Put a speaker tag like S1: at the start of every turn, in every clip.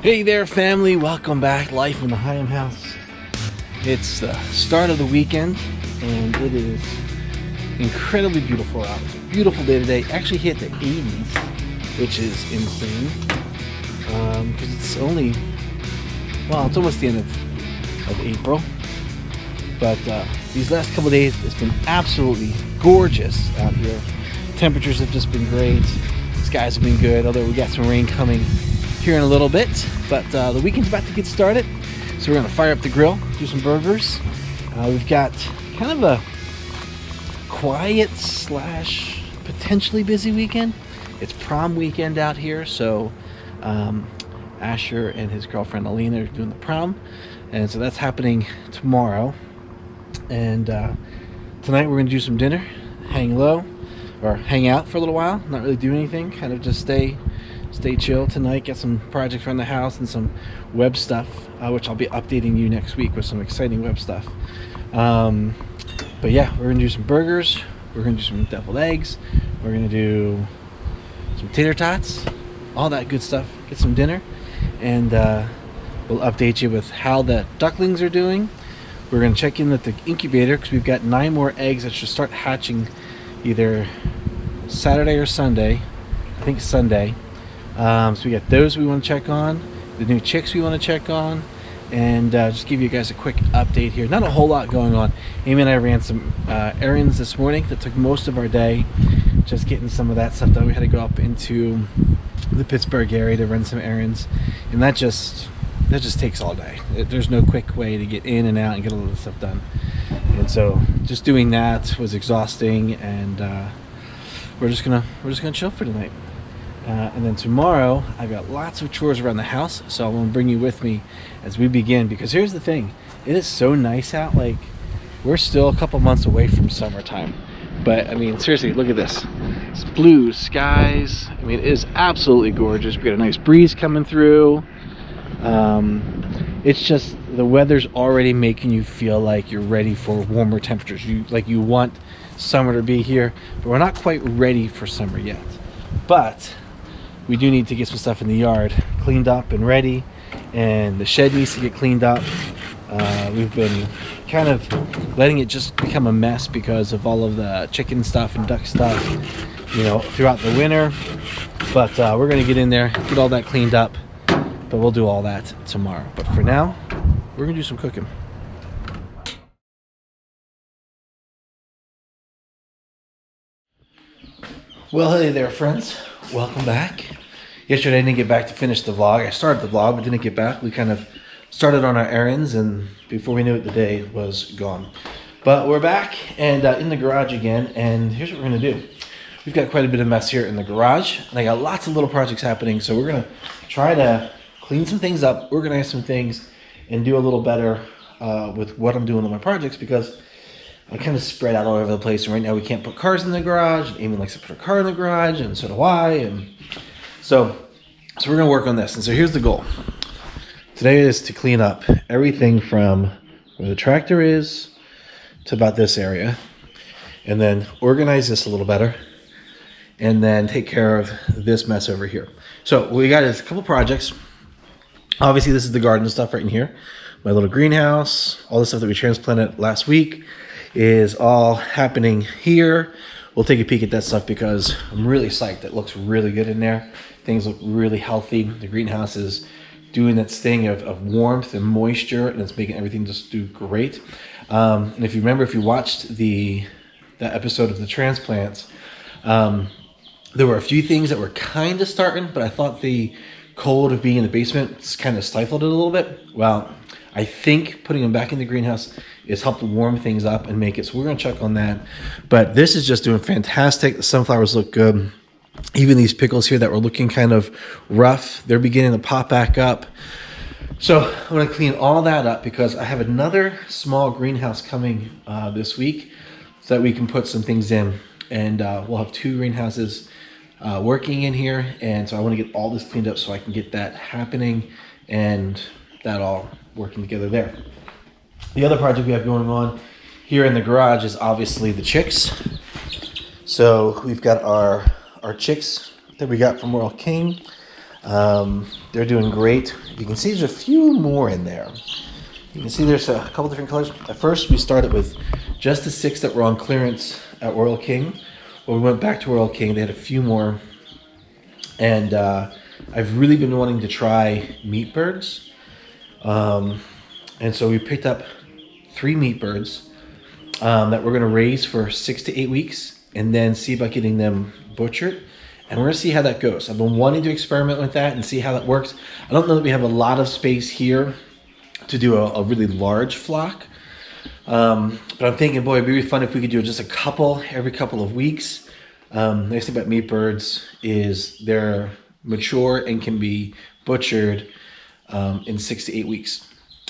S1: Hey there, family. Welcome back. Life in the Higham house. It's the start of the weekend, and it is incredibly beautiful out. It's a beautiful day today. Actually hit the 80s, which is insane. Because it's only, well, it's almost the end of April. But these last couple of days, it's been absolutely gorgeous out here. Temperatures have just been great. Skies have been good, although we got some rain coming here in a little bit. But the weekend's about to get started, so we're gonna fire up the grill, do some burgers. We've got kind of a quiet slash potentially busy weekend. It's prom weekend out here, so Asher and his girlfriend Alina are doing the prom, and so that's happening tomorrow. And tonight we're gonna do some dinner, hang low, or hang out for a little while, not really do anything, kind of just stay chill tonight, get some projects around the house and some web stuff, which I'll be updating you next week with some exciting web stuff. But yeah, we're gonna do some burgers, we're gonna do some deviled eggs, we're gonna do some tater tots, all that good stuff, get some dinner, and we'll update you with how the ducklings are doing. We're gonna check in at the incubator because we've got 9 more eggs that should start hatching either Saturday or Sunday. I think Sunday. So we got those we want to check on, the new chicks we want to check on, and just give you guys a quick update here. Not a whole lot going on. Amy and I ran some errands this morning that took most of our day, just getting some of that stuff done. We had to go up into the Pittsburgh area to run some errands, and that just takes all day. There's no quick way to get in and out and get all this stuff done, and so just doing that was exhausting. And we're just gonna chill for tonight. And then tomorrow, I've got lots of chores around the house, so I'm going to bring you with me as we begin. Because here's the thing, it is so nice out. Like, we're still a couple months away from summertime. But, I mean, seriously, look at this. It's blue skies. I mean, it is absolutely gorgeous. We got a nice breeze coming through. It's just, the weather's already making you feel like you're ready for warmer temperatures. You want summer to be here, but we're not quite ready for summer yet. But we do need to get some stuff in the yard cleaned up and ready, and the shed needs to get cleaned up. We've been kind of letting it just become a mess because of all of the chicken stuff and duck stuff, throughout the winter. But we're going to get in there, get all that cleaned up, but we'll do all that tomorrow. But for now, we're going to do some cooking. Well, hey there, friends. Welcome back. Yesterday I didn't get back to finish the vlog. I started the vlog, but didn't get back. We kind of started on our errands, and before we knew it, the day was gone. But we're back and in the garage again, and here's what we're going to do. We've got quite a bit of mess here in the garage, and I got lots of little projects happening, so we're going to try to clean some things up, organize some things, and do a little better with what I'm doing on my projects, because I kind of spread out all over the place, and right now we can't put cars in the garage. Amy likes to put her car in the garage, and so do I, and so we're going to work on this. And so here's the goal. Today is to clean up everything from where the tractor is to about this area, and then organize this a little better, and then take care of this mess over here. So what we got is a couple projects. Obviously, this is the garden stuff right in here. My little greenhouse, all the stuff that we transplanted last week is all happening here. We'll take a peek at that stuff because I'm really psyched. It looks really good in there. Things look really healthy. The greenhouse is doing its thing of warmth and moisture, and it's making everything just do great. And if you remember, if you watched that episode of the transplants, there were a few things that were kind of starting, but I thought the cold of being in the basement kind of stifled it a little bit. Well, I think putting them back in the greenhouse is helped warm things up and make it. So we're going to check on that. But this is just doing fantastic. The sunflowers look good. Even these pickles here that were looking kind of rough, they're beginning to pop back up. So I'm going to clean all that up because I have another small greenhouse coming this week so that we can put some things in. And we'll have 2 greenhouses working in here. And so I want to get all this cleaned up so I can get that happening and that all working together there. The other project we have going on here in the garage is obviously the chicks. So we've got our chicks that we got from Royal King. They're doing great. You can see there's a few more in there. You can see there's a couple different colors. At first we started with just the 6 that were on clearance at Royal King. When we went back to Royal King, they had a few more. And I've really been wanting to try meat birds. And so we picked up 3 meat birds that we're gonna raise for 6 to 8 weeks and then see about getting them butchered. And we're gonna see how that goes. I've been wanting to experiment with that and see how that works. I don't know that we have a lot of space here to do a really large flock. But I'm thinking, boy, it'd be really fun if we could do just a couple every couple of weeks. The nice thing about meat birds is they're mature and can be butchered in 6 to 8 weeks.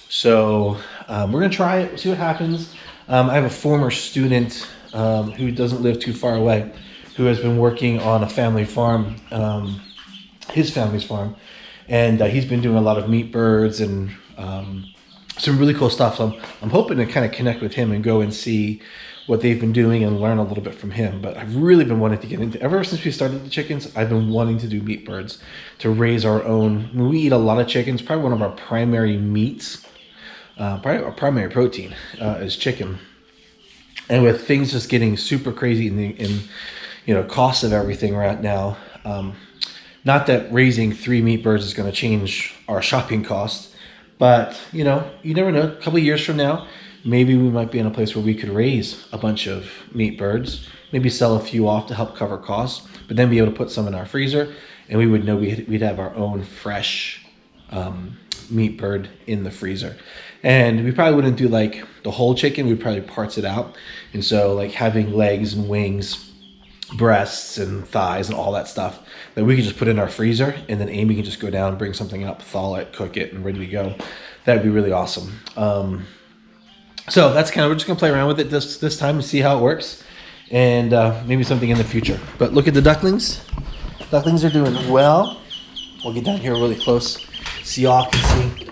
S1: So we're gonna try it, see what happens. I have a former student who doesn't live too far away, who has been working on a family farm, his family's farm, and he's been doing a lot of meat birds and some really cool stuff. So I'm hoping to kind of connect with him and go and see what they've been doing and learn a little bit from him. But I've really been wanting to get into, ever since we started the chickens, I've been wanting to do meat birds, to raise our own. We eat a lot of chickens. Probably one of our primary meats, probably our primary protein is chicken. And with things just getting super crazy in cost of everything right now, not that raising 3 meat birds is going to change our shopping costs, but you never know. A couple of years from now, maybe we might be in a place where we could raise a bunch of meat birds, maybe sell a few off to help cover costs, but then be able to put some in our freezer, and we would know we'd have our own fresh meat bird in the freezer. And we probably wouldn't do like the whole chicken, we'd probably parts it out. And so like having legs and wings, breasts and thighs and all that stuff that we could just put in our freezer, and then Amy can just go down, bring something up, thaw it, cook it, and ready to go. That would be really awesome. So that's we're just gonna play around with it this time and see how it works, and maybe something in the future. But look at the ducklings. Ducklings are doing well. We'll get down here really close so y'all can see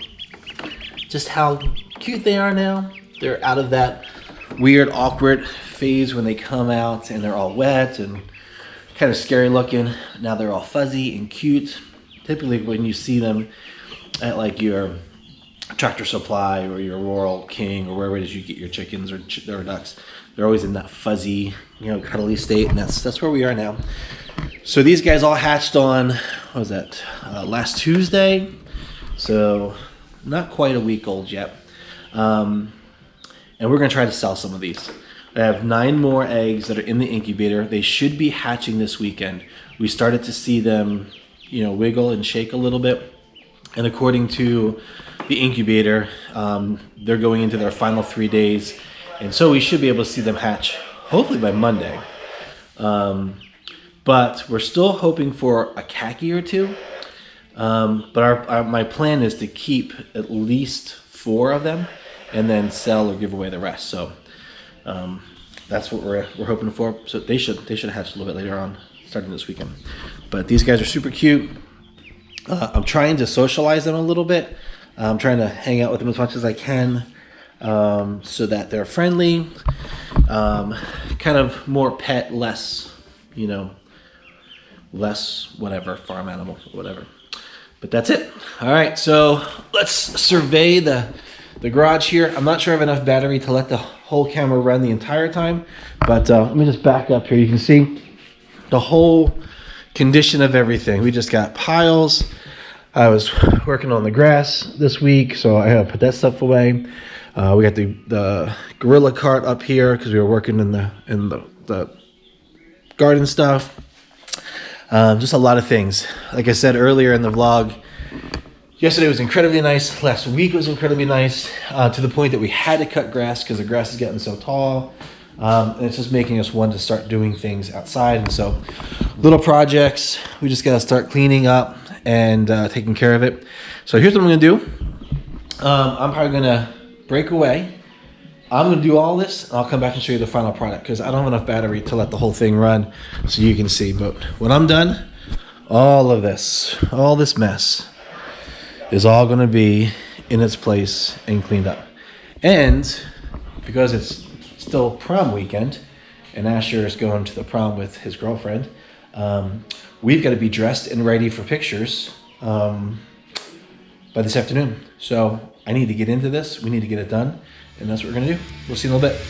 S1: just how cute they are now. They're out of that weird, awkward phase when they come out and they're all wet and kind of scary looking. Now they're all fuzzy and cute. Typically when you see them at like your Tractor Supply or your Royal King or wherever it is you get your chickens or ducks, they're always in that fuzzy, cuddly state, and that's where we are now. So these guys all hatched on, what was that, last Tuesday? So not quite a week old yet. And we're gonna try to sell some of these. I have 9 more eggs that are in the incubator. They should be hatching this weekend. We started to see them, wiggle and shake a little bit. And according to the incubator, they're going into their final 3 days. And so we should be able to see them hatch, hopefully by Monday. But we're still hoping for a khaki or 2. But my plan is to keep at least 4 of them and then sell or give away the rest. So that's what we're hoping for. So they should hatch a little bit later on, starting this weekend. But these guys are super cute. I'm trying to socialize them a little bit. I'm trying to hang out with them as much as I can, so that they're friendly, kind of more pet, less, less whatever, farm animal, whatever. But that's it. All right, so let's survey the garage here. I'm not sure I have enough battery to let the whole camera run the entire time, but let me just back up here. You can see the whole condition of everything. We just got piles. I was working on the grass this week, so I had to put that stuff away. We got the gorilla cart up here because we were working in the garden stuff. Just a lot of things. Like I said earlier in the vlog, yesterday was incredibly nice. Last week was incredibly nice, to the point that we had to cut grass because the grass is getting so tall. And it's just making us want to start doing things outside. And so little projects, we just got to start cleaning up and taking care of it. So here's what I'm going to do. I'm probably going to break away. I'm going to do all this, and I'll come back and show you the final product because I don't have enough battery to let the whole thing run so you can see. But when I'm done, all this mess is all going to be in its place and cleaned up. And because it's still prom weekend and Asher is going to the prom with his girlfriend, we've got to be dressed and ready for pictures by this afternoon. So I need to get into this. We need to get it done, and that's what we're gonna do. We'll see you in a little bit.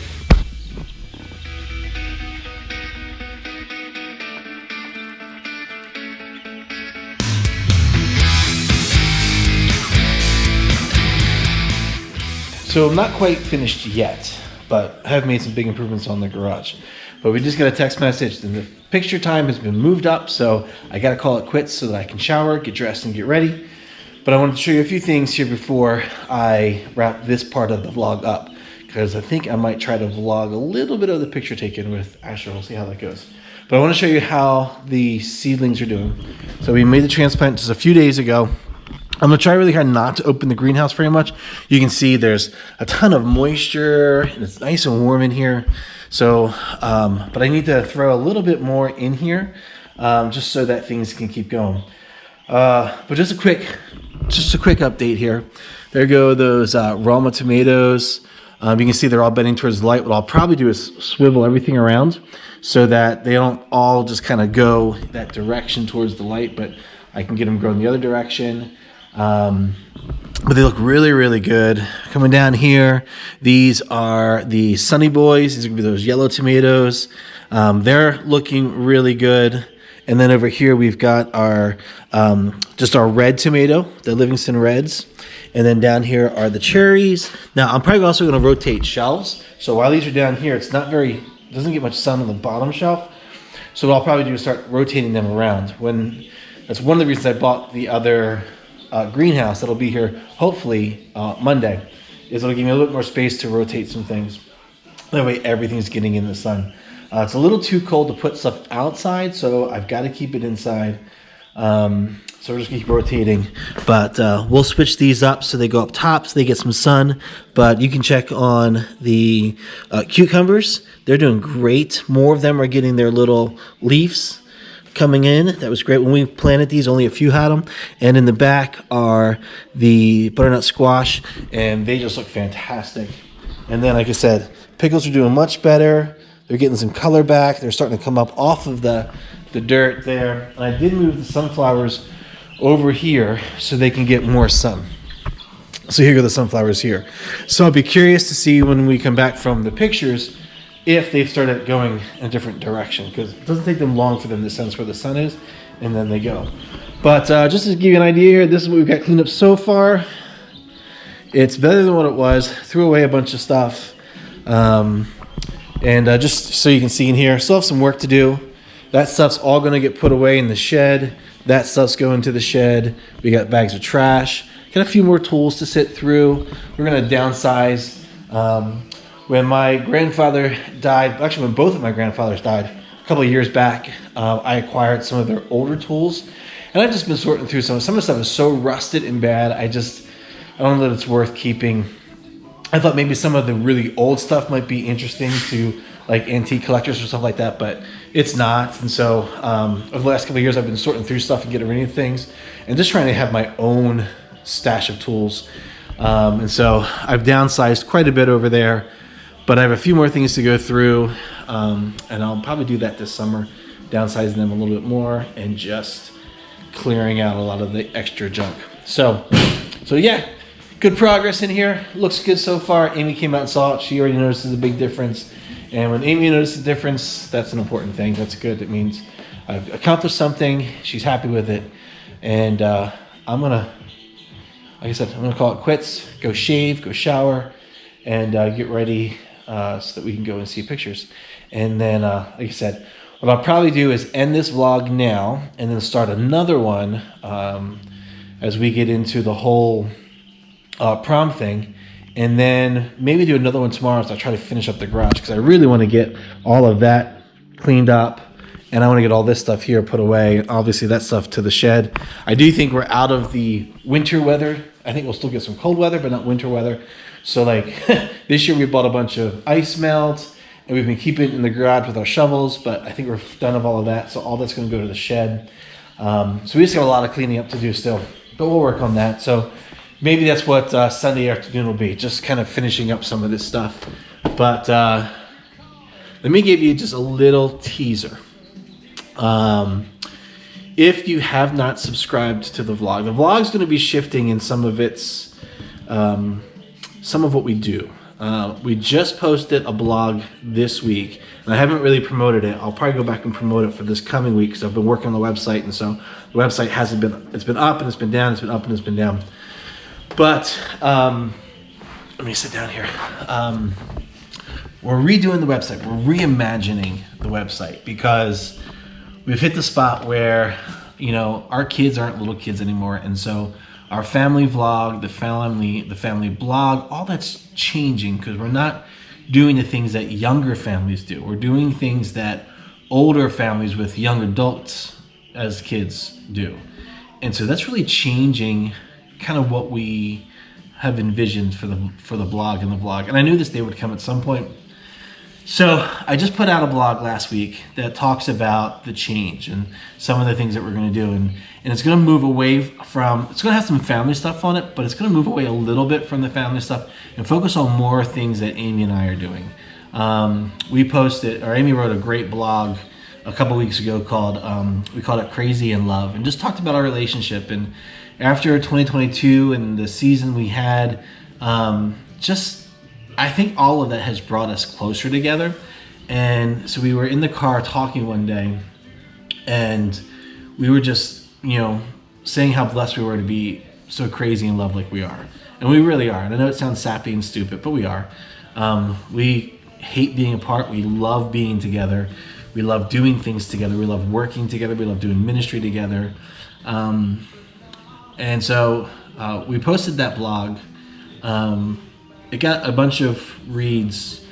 S1: So I'm not quite finished yet, but I have made some big improvements on the garage. But we just got a text message and the picture time has been moved up, so I gotta call it quits so that I can shower, get dressed, and get ready. But I wanted to show you a few things here before I wrap this part of the vlog up, because I think I might try to vlog a little bit of the picture taken with Asher. We'll see how that goes. But I want to show you how the seedlings are doing. So we made the transplant just a few days ago. I'm gonna try really hard not to open the greenhouse very much. You can see there's a ton of moisture and it's nice and warm in here. So, but I need to throw a little bit more in here just so that things can keep going. But just a quick update here. There go those Roma tomatoes. You can see they're all bending towards the light. What I'll probably do is swivel everything around so that they don't all just kind of go that direction towards the light, but I can get them going the other direction. But they look really, really good. Coming down here, these are the Sunny Boys. These are gonna be those yellow tomatoes. They're looking really good. And then over here, we've got our just our red tomato, the Livingston Reds. And then down here are the cherries. Now, I'm probably also gonna rotate shelves. So while these are down here, it doesn't get much sun on the bottom shelf. So what I'll probably do is start rotating them around. That's one of the reasons I bought the other greenhouse that'll be here hopefully Monday, is it'll give me a little bit more space to rotate some things. That way everything's getting in the sun. It's a little too cold to put stuff outside, so I've got to keep it inside. So we're just gonna keep rotating, but we'll switch these up so they go up top so they get some sun. But you can check on the cucumbers. They're doing great. More of them are getting their little leaves coming in. That was great. When we planted these, only a few had them. And in the back are the butternut squash, and they just look fantastic. And then, like I said, pickles are doing much better. They're getting some color back. They're starting to come up off of the dirt there. And I did move the sunflowers over here so they can get more sun. So here go the sunflowers here. So I'll be curious to see when we come back from the pictures if they've started going in a different direction, because it doesn't take them long for them to sense where the sun is, and then they go. But just to give you an idea here, this is what we've got cleaned up so far. It's better than what it was. Threw away a bunch of stuff. Just so you can see in here, still have some work to do. That stuff's all going to get put away in the shed. That stuff's going to the shed. We got bags of trash. Got a few more tools to sit through. We're going to downsize. When my grandfather died, actually when both of my grandfathers died a couple of years back, I acquired some of their older tools. And I've just been sorting through some of the stuff is so rusted and bad, I don't know that it's worth keeping. I thought maybe some of the really old stuff might be interesting to like antique collectors or stuff like that, but it's not. And so over the last couple of years, I've been sorting through stuff and getting rid of things and just trying to have my own stash of tools. And so I've downsized quite a bit over there. But I have a few more things to go through, and I'll probably do that this summer, downsizing them a little bit more and just clearing out a lot of the extra junk. So yeah, good progress in here. Looks good so far. Amy came out and saw it. She already notices a big difference. And when Amy notices a difference, that's an important thing. That's good. It means I've accomplished something. She's happy with it. And I'm going to, like I said, I'm going to call it quits, go shave, go shower, and get ready so that we can go and see pictures. And then, like I said, what I'll probably do is end this vlog now and then start another one as we get into the whole prom thing. And then maybe do another one tomorrow as I try to finish up the garage, because I really want to get all of that cleaned up. And I want to get all this stuff here put away. Obviously, that stuff to the shed. I do think we're out of the winter weather. I think we'll still get some cold weather, but not winter weather. So like this year we bought a bunch of ice melt and we've been keeping it in the garage with our shovels, but I think we're done of all of that. So all that's going to go to the shed. So we just got a lot of cleaning up to do still, but we'll work on that. So maybe that's what Sunday afternoon will be, just kind of finishing up some of this stuff. But let me give you just a little teaser. if you have not subscribed to the vlog's going to be shifting in some of its, some of what we do. We just posted a blog this week, and I haven't really promoted it. I'll probably go back and promote it for this coming week because I've been working on the website, and so the website hasn't been, it's been up and it's been down, it's been up and it's been down. But let me sit down here. We're redoing the website. We're reimagining the website because we've hit the spot where, you know, our kids aren't little kids anymore, and so our family vlog, the family blog, all that's changing because we're not doing the things that younger families do. We're doing things that older families with young adults as kids do. And so that's really changing kind of what we have envisioned for the blog and the vlog. And I knew this day would come at some point. So I just put out a blog last week that talks about the change and some of the things that we're going to do. And it's going to move away from, it's going to have some family stuff on it, but it's going to move away a little bit from the family stuff and focus on more things that Amy and I are doing. Amy wrote a great blog a couple weeks ago called, we called it Crazy in Love, and just talked about our relationship. And after 2022 and the season we had, I think all of that has brought us closer together. And so we were in the car talking one day, and we were just, you know, saying how blessed we were to be so crazy in love like we are. And we really are. And I know it sounds sappy and stupid, but we are. We hate being apart. We love being together. We love doing things together. We love working together. We love doing ministry together. And so we posted that blog. It got a bunch of reads.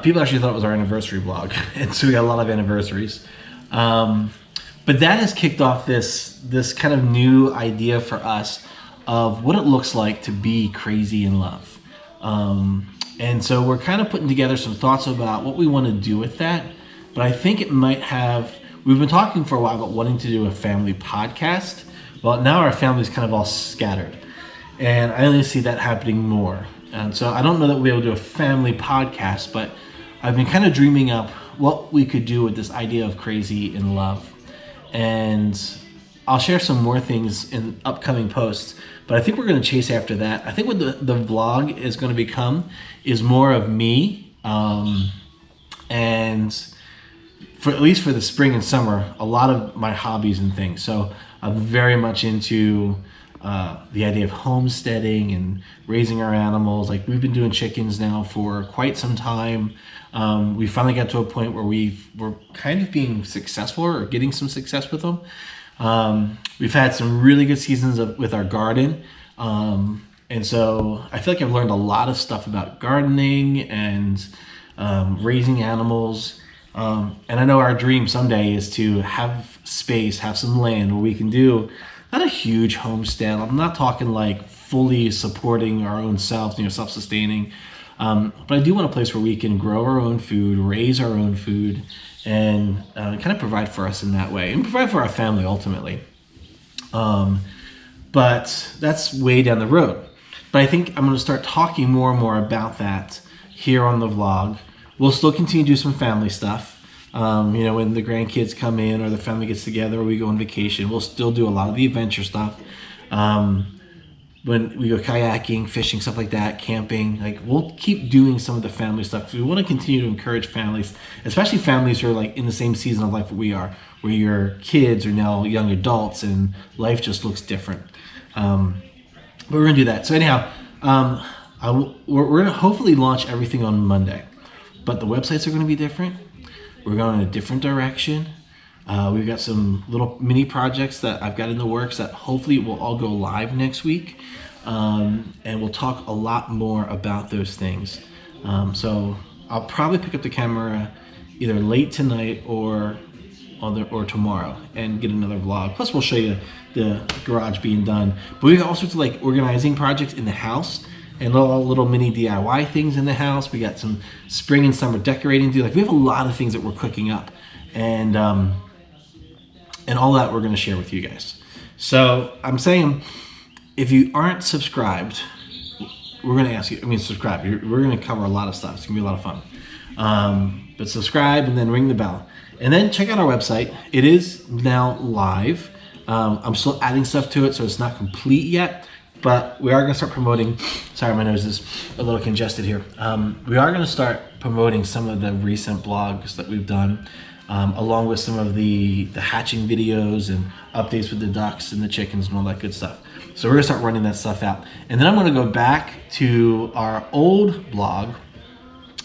S1: People actually thought it was our anniversary blog, and so we got a lot of anniversaries. But that has kicked off this kind of new idea for us of what it looks like to be crazy in love. And so we're kind of putting together some thoughts about what we want to do with that. But I think it might have, we've been talking for a while about wanting to do a family podcast. Well, now our family's kind of all scattered, and I only see that happening more. And so I don't know that we'll be able to do a family podcast, but I've been kind of dreaming up what we could do with this idea of crazy in love. And I'll share some more things in upcoming posts, but I think we're going to chase after that. I think what the vlog is going to become is more of me, and for at least for the spring and summer, a lot of my hobbies and things. So I'm very much into the idea of homesteading and raising our animals. Like, we've been doing chickens now for quite some time. We finally got to a point where we're kind of being successful or getting some success with them. We've had some really good seasons with our garden. And so I feel like I've learned a lot of stuff about gardening and raising animals. And I know our dream someday is to have space, have some land where we can do not a huge homestead. I'm not talking like fully supporting our own selves, you know, self-sustaining. But I do want a place where we can grow our own food, raise our own food, and kind of provide for us in that way, and provide for our family ultimately. But that's way down the road. But I think I'm going to start talking more and more about that here on the vlog. We'll still continue to do some family stuff. You know, when the grandkids come in or the family gets together or we go on vacation, we'll still do a lot of the adventure stuff. When we go kayaking, fishing, stuff like that, camping, like, we'll keep doing some of the family stuff. We want to continue to encourage families, especially families who are like in the same season of life that we are, where your kids are now young adults and life just looks different. But we're going to do that. So anyhow, we're going to hopefully launch everything on Monday, but the websites are going to be different. We're going in a different direction. We've got some little mini projects that I've got in the works that hopefully will all go live next week. And we'll talk a lot more about those things. So I'll probably pick up the camera either late tonight or tomorrow and get another vlog. Plus we'll show you the garage being done. But we've got all sorts of like organizing projects in the house and little mini DIY things in the house. We got some spring and summer decorating to do. Like, we have a lot of things that we're cooking up, and all that we're going to share with you guys. So I'm saying, if you aren't subscribed, we're going to ask you. I mean, subscribe. We're going to cover a lot of stuff. It's going to be a lot of fun. But subscribe and then ring the bell, and then check out our website. It is now live. I'm still adding stuff to it, so it's not complete yet. But we are going to start promoting. Sorry, my nose is a little congested here. We are going to start promoting some of the recent blogs that we've done, along with some of the hatching videos and updates with the ducks and the chickens and all that good stuff. So we're going to start running that stuff out. And then I'm going to go back to our old blog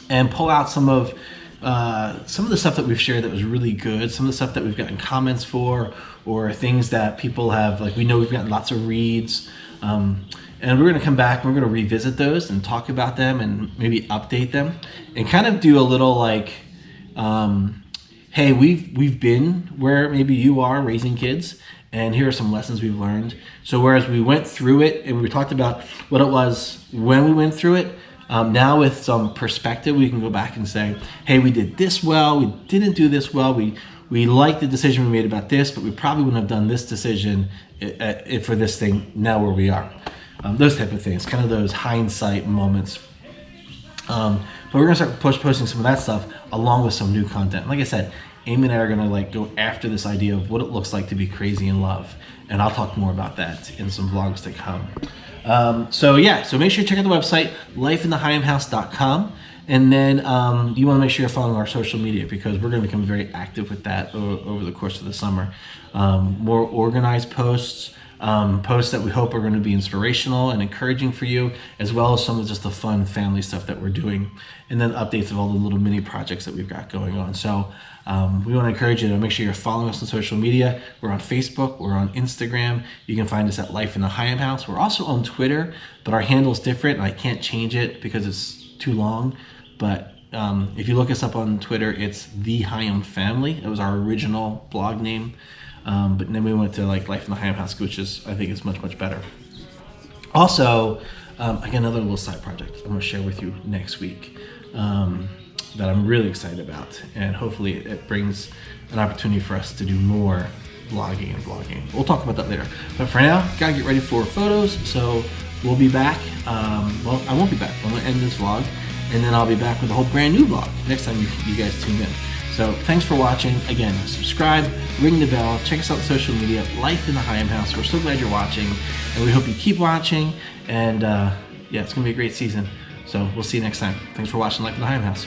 S1: and pull out some of the stuff that we've shared that was really good, some of the stuff that we've gotten comments for, or things that people have, like we know we've gotten lots of reads. And we're going to come back and we're going to revisit those and talk about them and maybe update them and kind of do a little like, hey, we've been where maybe you are raising kids, and here are some lessons we've learned. So whereas we went through it and we talked about what it was when we went through it, now with some perspective, we can go back and say, hey, we did this well, we didn't do this well, we liked the decision we made about this, but we probably wouldn't have done this decision for this thing now where we are. Those type of things, kind of those hindsight moments. But we're gonna start posting some of that stuff along with some new content. Like I said, Amy and I are gonna like go after this idea of what it looks like to be crazy in love. And I'll talk more about that in some vlogs to come. So make sure you check out the website, lifeinthehigham.com. And then you want to make sure you're following our social media, because we're going to become very active with that over the course of the summer. More organized posts, posts that we hope are going to be inspirational and encouraging for you, as well as some of just the fun family stuff that we're doing, and then updates of all the little mini projects that we've got going on. So we want to encourage you to make sure you're following us on social media. We're on Facebook, we're on Instagram. You can find us at Life in the Higham House. We're also on Twitter, but our handle is different and I can't change it because it's too long. But if you look us up on Twitter, it's The Higham Family. It was our original blog name. But then we went to like Life in the Higham House, which is, I think, is much, much better. Also, I got another little side project I'm going to share with you next week that I'm really excited about. And hopefully it brings an opportunity for us to do more blogging and vlogging. We'll talk about that later. But for now, got to get ready for photos. So we'll be back. Well, I won't be back. I'm going to end this vlog. And then I'll be back with a whole brand new vlog next time you guys tune in. So thanks for watching. Again, subscribe, ring the bell, check us out on social media, Life in the Higham House. We're so glad you're watching, and we hope you keep watching. And it's gonna be a great season. So we'll see you next time. Thanks for watching Life in the Higham House.